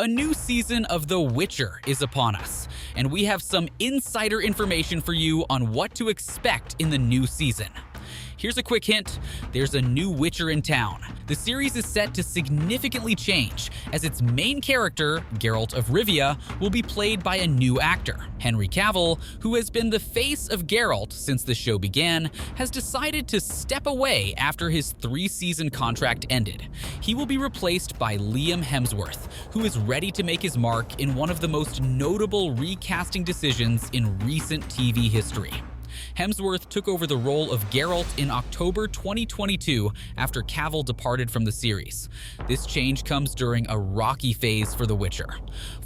A new season of The Witcher is upon us, and we have some insider information for you on what to expect in the new season. Here's a quick hint, there's a new Witcher in town. The series is set to significantly change, as its main character, Geralt of Rivia, will be played by a new actor. Henry Cavill, who has been the face of Geralt since the show began, has decided to step away after his 3-season contract ended. He will be replaced by Liam Hemsworth, who is ready to make his mark in one of the most notable recasting decisions in recent TV history. Hemsworth took over the role of Geralt in October 2022 after Cavill departed from the series. This change comes during a rocky phase for The Witcher.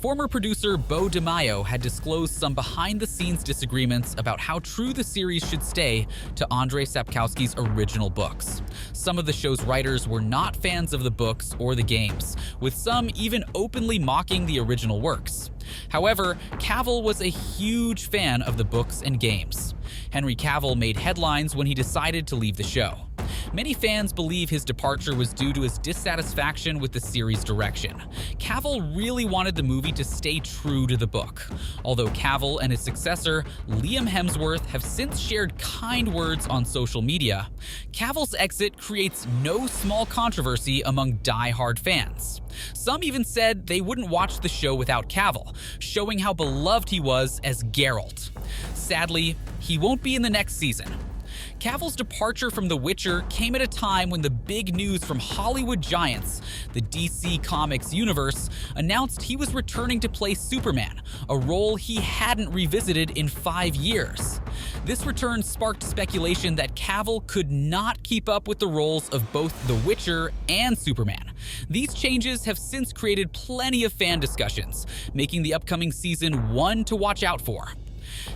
Former producer Beau DeMaio had disclosed some behind-the-scenes disagreements about how true the series should stay to Andrzej Sapkowski's original books. Some of the show's writers were not fans of the books or the games, with some even openly mocking the original works. However, Cavill was a huge fan of the books and games. Henry Cavill made headlines when he decided to leave the show. Many fans believe his departure was due to his dissatisfaction with the series' direction. Cavill really wanted the movie to stay true to the book. Although Cavill and his successor, Liam Hemsworth, have since shared kind words on social media, Cavill's exit creates no small controversy among die-hard fans. Some even said they wouldn't watch the show without Cavill, showing how beloved he was as Geralt. Sadly, he won't be in the next season. Cavill's departure from The Witcher came at a time when the big news from Hollywood giants, the DC Comics universe, announced he was returning to play Superman, a role he hadn't revisited in 5 years. This return sparked speculation that Cavill could not keep up with the roles of both The Witcher and Superman. These changes have since created plenty of fan discussions, making the upcoming season one to watch out for.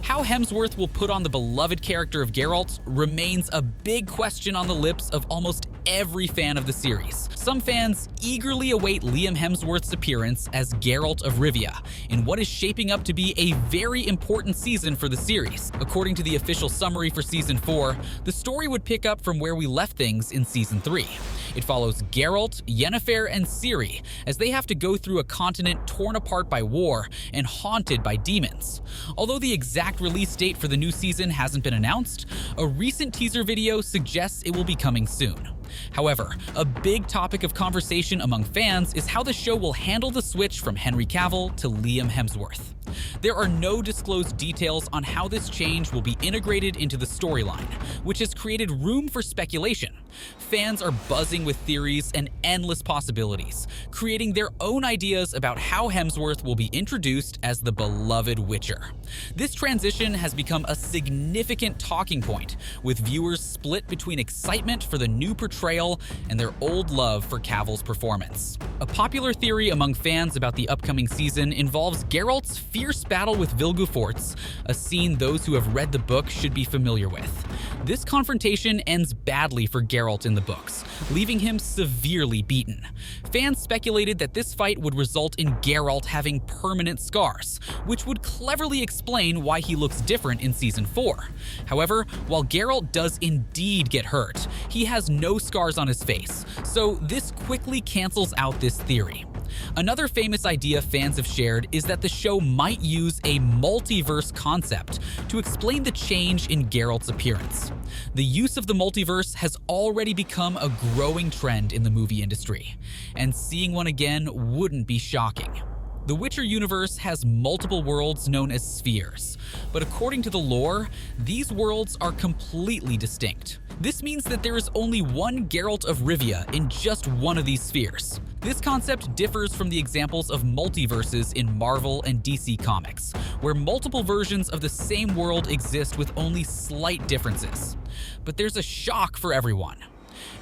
How Hemsworth will put on the beloved character of Geralt remains a big question on the lips of almost every fan of the series. Some fans eagerly await Liam Hemsworth's appearance as Geralt of Rivia in what is shaping up to be a very important season for the series. According to the official summary for Season 4, the story would pick up from where we left things in Season 3. It follows Geralt, Yennefer, and Ciri as they have to go through a continent torn apart by war and haunted by demons. Although the exact release date for the new season hasn't been announced, a recent teaser video suggests it will be coming soon. However, a big topic of conversation among fans is how the show will handle the switch from Henry Cavill to Liam Hemsworth. There are no disclosed details on how this change will be integrated into the storyline, which has created room for speculation. Fans are buzzing with theories and endless possibilities, creating their own ideas about how Hemsworth will be introduced as the beloved Witcher. This transition has become a significant talking point, with viewers split between excitement for the new portrayal and their old love for Cavill's performance. A popular theory among fans about the upcoming season involves Geralt's fierce battle with Vilgefortz, a scene those who have read the book should be familiar with. This confrontation ends badly for Geralt in the books, leaving him severely beaten. Fans speculated that this fight would result in Geralt having permanent scars, which would cleverly explain why he looks different in Season 4. However, while Geralt does indeed get hurt, he has no scars on his face, so this quickly cancels out this theory. Another famous idea fans have shared is that the show might use a multiverse concept to explain the change in Geralt's appearance. The use of the multiverse has already become a growing trend in the movie industry, and seeing one again wouldn't be shocking. The Witcher universe has multiple worlds known as spheres, but according to the lore, these worlds are completely distinct. This means that there is only one Geralt of Rivia in just one of these spheres. This concept differs from the examples of multiverses in Marvel and DC Comics, where multiple versions of the same world exist with only slight differences. But there's a shock for everyone.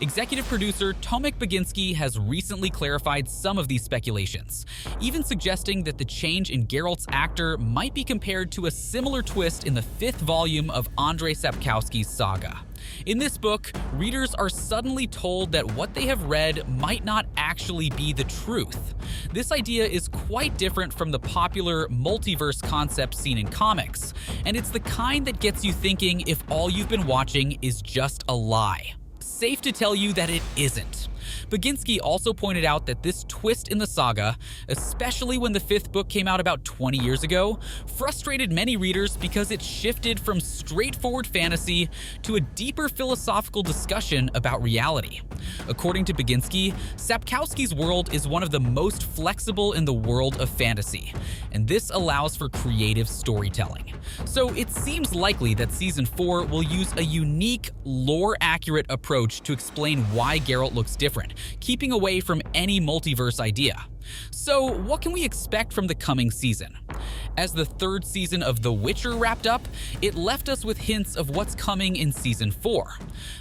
Executive producer Tomek Baginski has recently clarified some of these speculations, even suggesting that the change in Geralt's actor might be compared to a similar twist in the 5th volume of Andrzej Sapkowski's saga. In this book, readers are suddenly told that what they have read might not actually be the truth. This idea is quite different from the popular multiverse concept seen in comics, and it's the kind that gets you thinking if all you've been watching is just a lie. Safe to tell you that it isn't. Baginski also pointed out that this twist in the saga, especially when the 5th book came out about 20 years ago, frustrated many readers because it shifted from straightforward fantasy to a deeper philosophical discussion about reality. According to Baginski, Sapkowski's world is one of the most flexible in the world of fantasy, and this allows for creative storytelling. So it seems likely that Season 4 will use a unique, lore-accurate approach to explain why Geralt looks different, keeping away from any multiverse idea. So what can we expect from the coming season? As the 3rd season of The Witcher wrapped up, it left us with hints of what's coming in Season 4.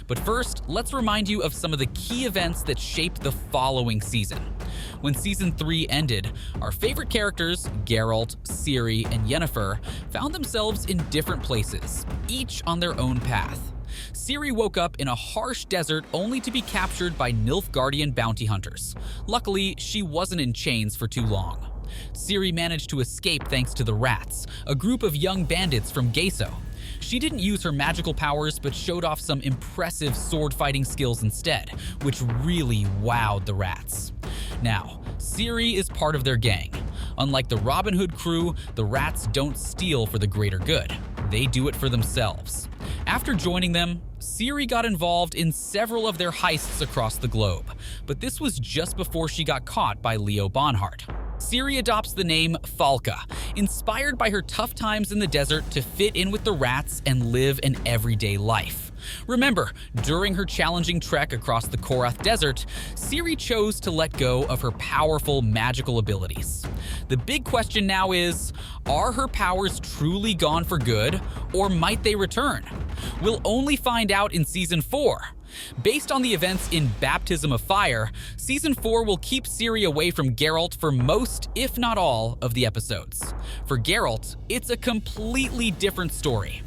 But first, let's remind you of some of the key events that shaped the following season. When Season 3 ended, our favorite characters, Geralt, Ciri, and Yennefer, found themselves in different places, each on their own path. Ciri woke up in a harsh desert only to be captured by Nilfgaardian bounty hunters. Luckily, she wasn't in chains for too long. Ciri managed to escape thanks to the Rats, a group of young bandits from Geso. She didn't use her magical powers but showed off some impressive sword-fighting skills instead, which really wowed the Rats. Now, Ciri is part of their gang. Unlike the Robin Hood crew, the Rats don't steal for the greater good. They do it for themselves. After joining them, Ciri got involved in several of their heists across the globe, but this was just before she got caught by Leo Bonhart. Ciri adopts the name Falka, inspired by her tough times in the desert to fit in with the Rats and live an everyday life. Remember, during her challenging trek across the Korath Desert, Ciri chose to let go of her powerful magical abilities. The big question now is, are her powers truly gone for good, or might they return? We'll only find out in Season 4. Based on the events in Baptism of Fire, Season 4 will keep Ciri away from Geralt for most, if not all, of the episodes. For Geralt, it's a completely different story.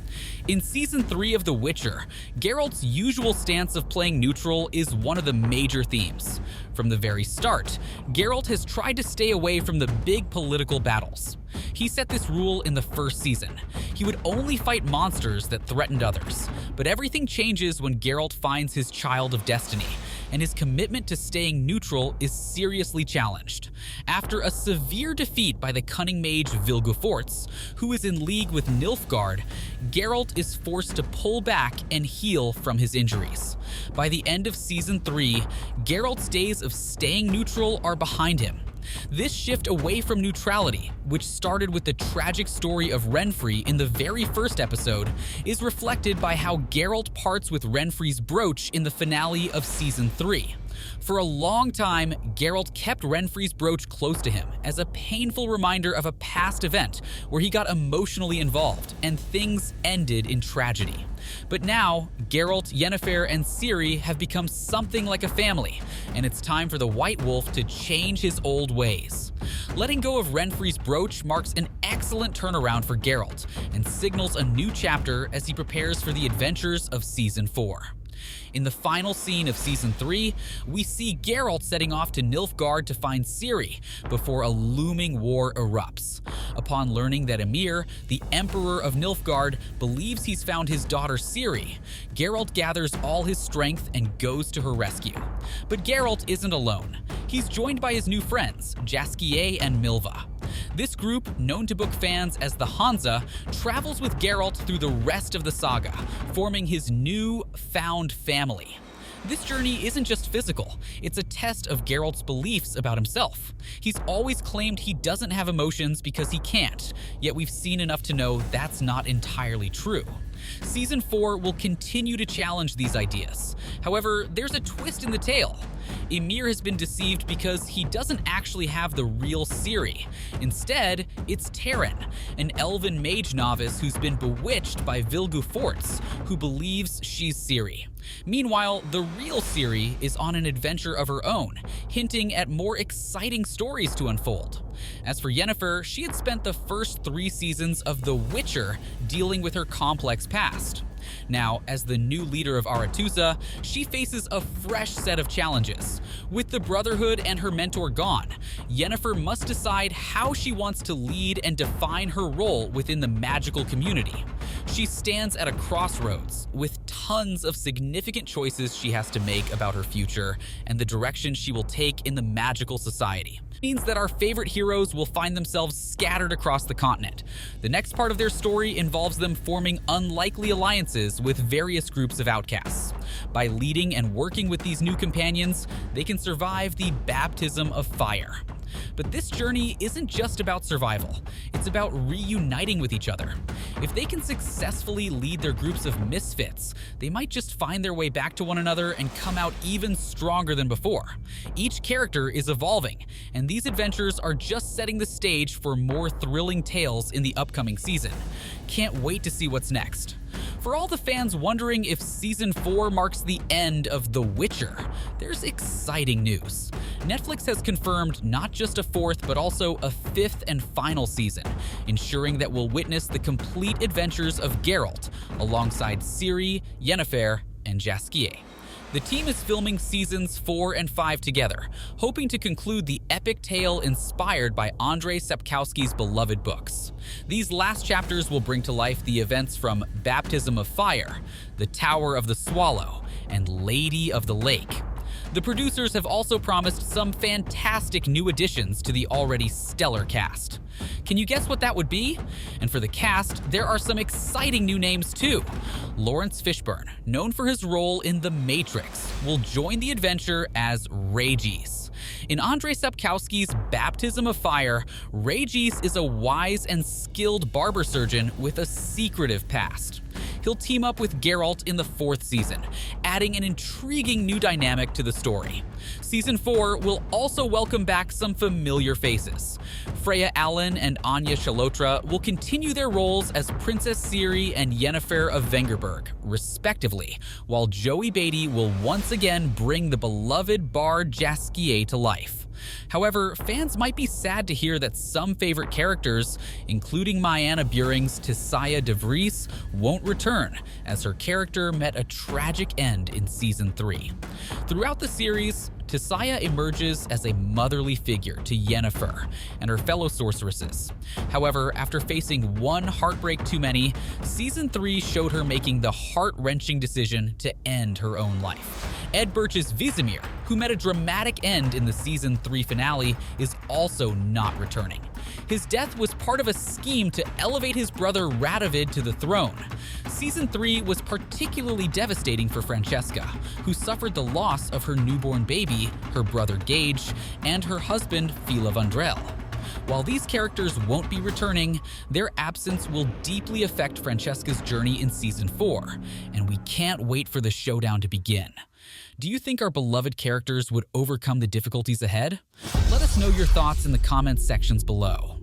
In Season 3 of The Witcher, Geralt's usual stance of playing neutral is one of the major themes. From the very start, Geralt has tried to stay away from the big political battles. He set this rule in the 1st season. He would only fight monsters that threatened others. But everything changes when Geralt finds his child of destiny, and his commitment to staying neutral is seriously challenged. After a severe defeat by the cunning mage Vilgefortz, who is in league with Nilfgaard, Geralt is forced to pull back and heal from his injuries. By the end of Season 3, Geralt's days of staying neutral are behind him. This shift away from neutrality, which started with the tragic story of Renfri in the very first episode, is reflected by how Geralt parts with Renfri's brooch in the finale of Season 3. For a long time, Geralt kept Renfri's brooch close to him as a painful reminder of a past event where he got emotionally involved and things ended in tragedy. But now, Geralt, Yennefer, and Ciri have become something like a family, and it's time for the White Wolf to change his old ways. Letting go of Renfri's brooch marks an excellent turnaround for Geralt and signals a new chapter as he prepares for the adventures of Season 4. In the final scene of Season 3, we see Geralt setting off to Nilfgaard to find Ciri before a looming war erupts. Upon learning that Emir, the Emperor of Nilfgaard, believes he's found his daughter Ciri, Geralt gathers all his strength and goes to her rescue. But Geralt isn't alone. He's joined by his new friends, Jaskier and Milva. This group, known to book fans as the Hansa, travels with Geralt through the rest of the saga, forming his new found family. This journey isn't just physical, it's a test of Geralt's beliefs about himself. He's always claimed he doesn't have emotions because he can't, yet we've seen enough to know that's not entirely true. Season 4 will continue to challenge these ideas. However, there's a twist in the tale. Emir has been deceived because he doesn't actually have the real Ciri. Instead, it's Terran, an elven mage novice who's been bewitched by Vilgefortz, who believes she's Ciri. Meanwhile, the real Ciri is on an adventure of her own, hinting at more exciting stories to unfold. As for Yennefer, she had spent the first 3 seasons of The Witcher dealing with her complex past. Now, as the new leader of Aretuza, she faces a fresh set of challenges. With the Brotherhood and her mentor gone, Yennefer must decide how she wants to lead and define her role within the magical community. She stands at a crossroads, with tons of significant choices she has to make about her future and the direction she will take in the magical society. It means that our favorite heroes will find themselves scattered across the continent. The next part of their story involves them forming unlikely alliances with various groups of outcasts. By leading and working with these new companions, they can survive the baptism of fire. But this journey isn't just about survival, it's about reuniting with each other. If they can successfully lead their groups of misfits, they might just find their way back to one another and come out even stronger than before. Each character is evolving, and these adventures are just setting the stage for more thrilling tales in the upcoming season. Can't wait to see what's next. For all the fans wondering if Season 4 marks the end of The Witcher, there's exciting news. Netflix has confirmed not just a fourth, but also a fifth and final season, ensuring that we'll witness the complete adventures of Geralt alongside Ciri, Yennefer, and Jaskier. The team is filming seasons 4 and 5 together, hoping to conclude the epic tale inspired by Andrzej Sapkowski's beloved books. These last chapters will bring to life the events from Baptism of Fire, The Tower of the Swallow, and Lady of the Lake. The producers have also promised some fantastic new additions to the already stellar cast. Can you guess what that would be? And for the cast, there are some exciting new names too. Lawrence Fishburne, known for his role in The Matrix, will join the adventure as Regis. In Andrzej Sapkowski's Baptism of Fire, Regis is a wise and skilled barber surgeon with a secretive past. He'll team up with Geralt in the 4th season, adding an intriguing new dynamic to the story. Season 4 will also welcome back some familiar faces. Freya Allan and Anya Chalotra will continue their roles as Princess Ciri and Yennefer of Vengerberg, respectively, while Joey Beatty will once again bring the beloved bard Jaskier to life. However, fans might be sad to hear that some favorite characters, including Mayanna Buring's Tissaia de Vries, won't return, as her character met a tragic end in Season 3. Throughout the series, Tissaia emerges as a motherly figure to Yennefer and her fellow sorceresses. However, after facing one heartbreak too many, Season 3 showed her making the heart-wrenching decision to end her own life. Ed Birch's Vizimir, who met a dramatic end in the Season 3 finale, is also not returning. His death was part of a scheme to elevate his brother Radovid to the throne. Season 3 was particularly devastating for Francesca, who suffered the loss of her newborn baby, her brother Gage, and her husband Fila Vandrell. While these characters won't be returning, their absence will deeply affect Francesca's journey in Season 4, and we can't wait for the showdown to begin. Do you think our beloved characters would overcome the difficulties ahead? Let us know your thoughts in the comments sections below.